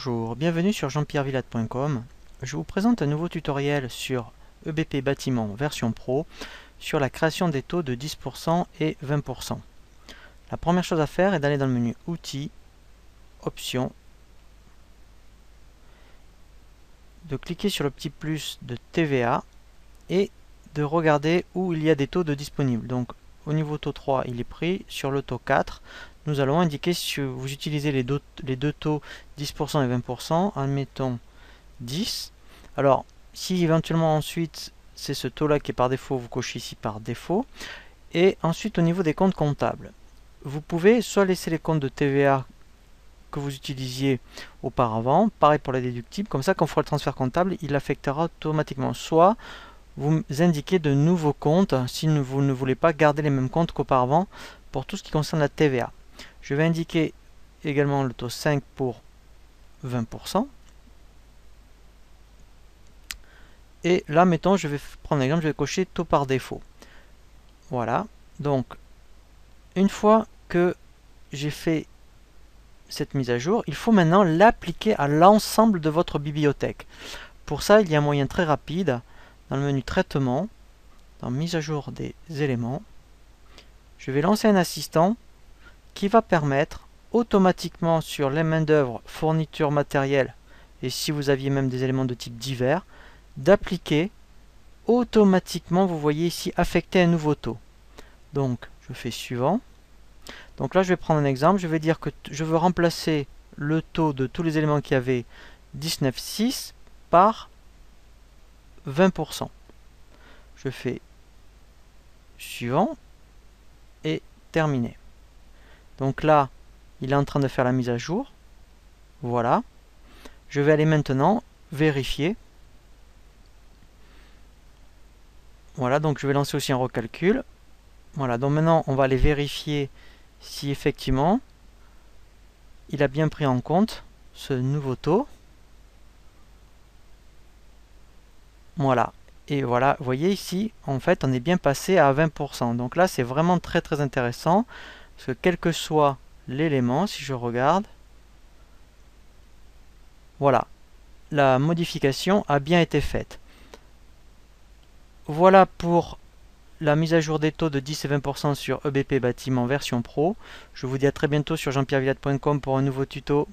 Bonjour, bienvenue sur jean-pierre-villade.com. Je vous présente un nouveau tutoriel sur EBP Bâtiment version Pro sur la création des taux de 10% et 20%. La première chose à faire est d'aller dans le menu Outils, Options, de cliquer sur le petit plus de TVA et de regarder où il y a des taux de disponibles. Donc au niveau taux 3 il est pris, sur le taux 4 nous allons indiquer si vous utilisez les deux taux 10% et 20%, admettons 10. Alors si éventuellement ensuite c'est ce taux là qui est par défaut, vous cochez ici par défaut. Et ensuite au niveau des comptes comptables, vous pouvez soit laisser les comptes de TVA que vous utilisiez auparavant, pareil pour les déductibles, comme ça quand on fera le transfert comptable il affectera automatiquement, soit vous indiquez de nouveaux comptes si vous ne voulez pas garder les mêmes comptes qu'auparavant pour tout ce qui concerne la TVA. Je vais indiquer également le taux 5 pour 20%. Et là, mettons, je vais prendre l'exemple, je vais cocher taux par défaut. Voilà. Donc, une fois que j'ai fait cette mise à jour, il faut maintenant l'appliquer à l'ensemble de votre bibliothèque. Pour ça, il y a un moyen très rapide. Dans le menu Traitement, dans Mise à jour des éléments, je vais lancer un assistant qui va permettre automatiquement sur les main-d'œuvre, fourniture matérielle, et si vous aviez même des éléments de type divers, d'appliquer automatiquement, vous voyez ici, affecter un nouveau taux. Donc, je fais suivant. Donc là, je vais prendre un exemple. Je vais dire que je veux remplacer le taux de tous les éléments qui avaient 19,6 par 20%. Je fais suivant et terminé. Donc là, il est en train de faire la mise à jour. Voilà. Je vais aller maintenant vérifier. Voilà, donc je vais lancer aussi un recalcul. Voilà, donc maintenant on va aller vérifier si effectivement il a bien pris en compte ce nouveau taux. Voilà. Et voilà, vous voyez ici, en fait, on est bien passé à 20%. Donc là, c'est vraiment très très intéressant. Parce que quel que soit l'élément, si je regarde, voilà, la modification a bien été faite. Voilà pour la mise à jour des taux de 10 et 20% sur EBP Bâtiment version Pro. Je vous dis à très bientôt sur jean-pierre-villade.com pour un nouveau tuto.